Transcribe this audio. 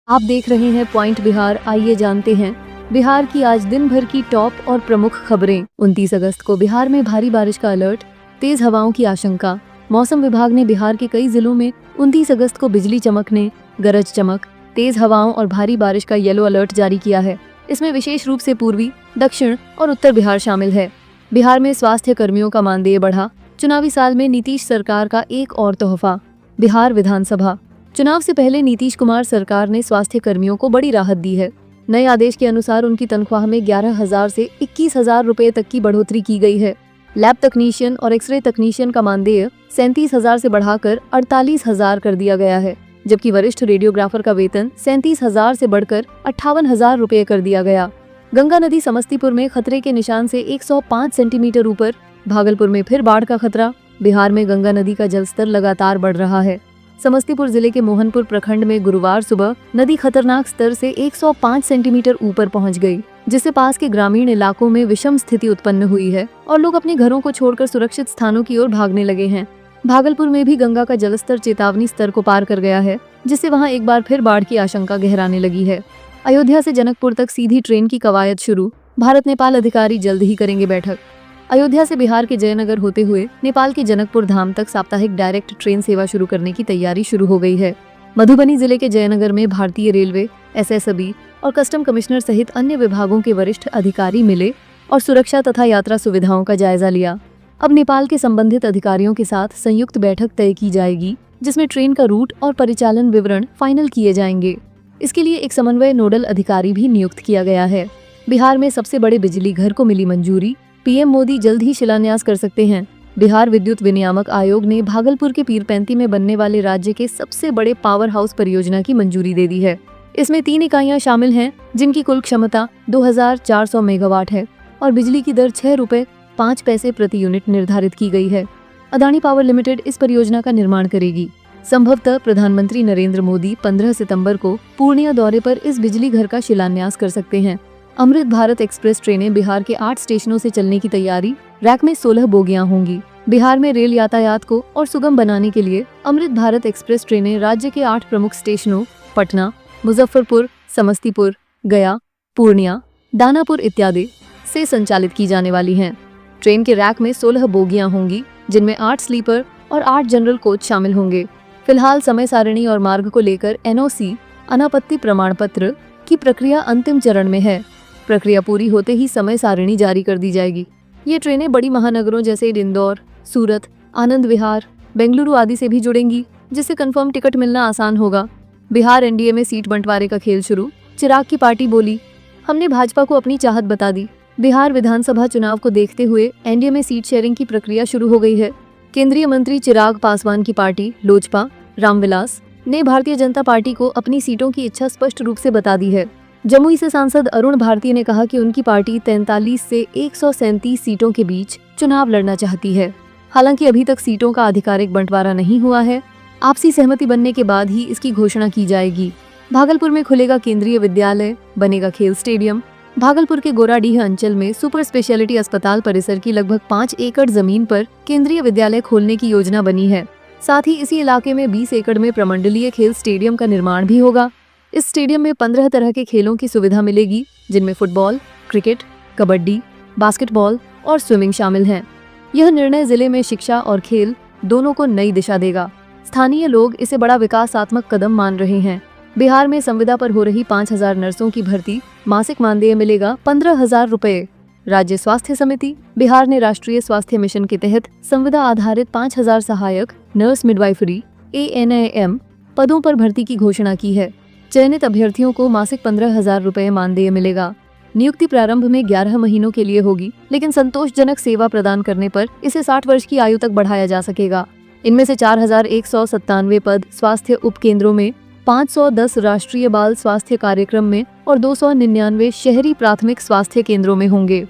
आप देख रहे हैं पॉइंट बिहार। आइए जानते हैं बिहार की आज दिन भर की टॉप और प्रमुख खबरें। 29 अगस्त को बिहार में भारी बारिश का अलर्ट, तेज हवाओं की आशंका। मौसम विभाग ने बिहार के कई जिलों में 29 अगस्त को बिजली चमकने, गरज चमक, तेज हवाओं और भारी बारिश का येलो अलर्ट जारी किया है। इसमें विशेष रूप से पूर्वी, दक्षिण और उत्तर बिहार शामिल है। बिहार में स्वास्थ्य कर्मियों का मानदेय बढ़ा। चुनावी साल में नीतीश सरकार का एक और तोहफा। बिहार विधानसभा चुनाव से पहले नीतीश कुमार सरकार ने स्वास्थ्य कर्मियों को बड़ी राहत दी है। नए आदेश के अनुसार उनकी तनख्वाह में 11,000 से 21,000 रुपए तक की बढ़ोतरी की गई है। लैब तकनीशियन और एक्सरे तकनीशियन का मानदेय 37,000 से बढ़ाकर 48,000 कर दिया गया है, जबकि वरिष्ठ रेडियोग्राफर का वेतन 37,000 से बढ़कर 58,000 रुपए कर दिया गया। गंगा नदी समस्तीपुर में खतरे के निशान से 105 सेंटीमीटर ऊपर। भागलपुर में फिर बाढ़ का खतरा। बिहार में गंगा नदी का जलस्तर लगातार बढ़ रहा है। समस्तीपुर जिले के मोहनपुर प्रखंड में गुरुवार सुबह नदी खतरनाक स्तर से 105 सेंटीमीटर ऊपर पहुंच गई, जिससे पास के ग्रामीण इलाकों में विषम स्थिति उत्पन्न हुई है और लोग अपने घरों को छोड़कर सुरक्षित स्थानों की ओर भागने लगे हैं। भागलपुर में भी गंगा का जलस्तर चेतावनी स्तर को पार कर गया है, जिससे वहां एक बार फिर बाढ़ की आशंका गहराने लगी है। अयोध्या से जनकपुर तक सीधी ट्रेन की कवायद शुरू। भारत नेपाल अधिकारी जल्द ही करेंगे बैठक। अयोध्या से बिहार के जयनगर होते हुए नेपाल के जनकपुर धाम तक साप्ताहिक डायरेक्ट ट्रेन सेवा शुरू करने की तैयारी शुरू हो गई है। मधुबनी जिले के जयनगर में भारतीय रेलवे, एसएसबी और कस्टम कमिश्नर सहित अन्य विभागों के वरिष्ठ अधिकारी मिले और सुरक्षा तथा यात्रा सुविधाओं का जायजा लिया। अब नेपाल के संबंधित अधिकारियों के साथ संयुक्त बैठक तय की जाएगी, जिसमें ट्रेन का रूट और परिचालन विवरण फाइनल किए जाएंगे। इसके लिए एक समन्वय नोडल अधिकारी भी नियुक्त किया गया है। बिहार में सबसे बड़े बिजली घर को मिली मंजूरी। पीएम मोदी जल्द ही शिलान्यास कर सकते हैं। बिहार विद्युत विनियामक आयोग ने भागलपुर के पीरपैंती में बनने वाले राज्य के सबसे बड़े पावर हाउस परियोजना की मंजूरी दे दी है। इसमें 3 इकाइयां शामिल हैं, जिनकी कुल क्षमता 2,400 मेगावाट है और बिजली की दर 6 रुपए 5 पैसे प्रति यूनिट निर्धारित की गई है। अदानी पावर लिमिटेड इस परियोजना का निर्माण करेगी। संभवतः प्रधानमंत्री नरेंद्र मोदी 15 सितंबर को पूर्णिया दौरे पर इस बिजली घर का शिलान्यास कर सकते हैं। अमृत भारत एक्सप्रेस ट्रेनें बिहार के 8 स्टेशनों से चलने की तैयारी। रैक में 16 बोगियां होंगी। बिहार में रेल यातायात को और सुगम बनाने के लिए अमृत भारत एक्सप्रेस ट्रेनें राज्य के 8 प्रमुख स्टेशनों पटना, मुजफ्फरपुर, समस्तीपुर, गया, पूर्णिया, दानापुर इत्यादि से संचालित की जाने वाली हैं। ट्रेन के रैक में 16 बोगियां होंगी, जिनमें 8 स्लीपर और 8 जनरल कोच शामिल होंगे। फिलहाल समय सारणी और मार्ग को लेकर एनओसी अनापत्ति प्रमाण पत्र की प्रक्रिया अंतिम चरण में है। प्रक्रिया पूरी होते ही समय सारणी जारी कर दी जाएगी। ये ट्रेनें बड़ी महानगरों जैसे इंदौर, सूरत, आनंद विहार, बेंगलुरु आदि से भी जुड़ेंगी, जिससे कंफर्म टिकट मिलना आसान होगा। बिहार एनडीए में सीट बंटवारे का खेल शुरू। चिराग की पार्टी बोली, हमने भाजपा को अपनी चाहत बता दी। बिहार विधानसभा चुनाव को देखते हुए एनडीए में सीट शेयरिंग की प्रक्रिया शुरू हो गई है। केंद्रीय मंत्री चिराग पासवान की पार्टी लोजपा रामविलास ने भारतीय जनता पार्टी को अपनी सीटों की इच्छा स्पष्ट रूप से बता दी है। जमुई से सांसद अरुण भारती ने कहा कि उनकी पार्टी 43 से 137 सीटों के बीच चुनाव लड़ना चाहती है। हालांकि अभी तक सीटों का आधिकारिक बंटवारा नहीं हुआ है। आपसी सहमति बनने के बाद ही इसकी घोषणा की जाएगी। भागलपुर में खुलेगा केंद्रीय विद्यालय, बनेगा खेल स्टेडियम। भागलपुर के गोराडीह अंचल में सुपर स्पेशलिटी अस्पताल परिसर की लगभग 5 एकड़ जमीन पर केंद्रीय विद्यालय खोलने की योजना बनी है। साथ ही इसी इलाके में 20 एकड़ में प्रमंडलीय खेल स्टेडियम का निर्माण भी होगा। इस स्टेडियम में 15 तरह के खेलों की सुविधा मिलेगी, जिनमें फुटबॉल, क्रिकेट, कबड्डी, बास्केटबॉल और स्विमिंग शामिल हैं। यह निर्णय जिले में शिक्षा और खेल दोनों को नई दिशा देगा। स्थानीय लोग इसे बड़ा विकासात्मक कदम मान रहे हैं। बिहार में संविदा पर हो रही 5,000 नर्सों की भर्ती। मासिक मानदेय मिलेगा 15,000 रुपए। राज्य स्वास्थ्य समिति बिहार ने राष्ट्रीय स्वास्थ्य मिशन के तहत संविदा आधारित 5,000 सहायक नर्स मिडवाइफरी ANAM पदों पर भर्ती की घोषणा की है। चयनित अभ्यर्थियों को मासिक 15,000 रुपए मानदेय मिलेगा। नियुक्ति प्रारंभ में 11 महीनों के लिए होगी, लेकिन संतोषजनक सेवा प्रदान करने पर इसे 60 वर्ष की आयु तक बढ़ाया जा सकेगा। इनमें से 4,197 पद स्वास्थ्य उप केंद्रों में, 510 राष्ट्रीय बाल स्वास्थ्य कार्यक्रम में और 299 शहरी प्राथमिक स्वास्थ्य केंद्रों में होंगे।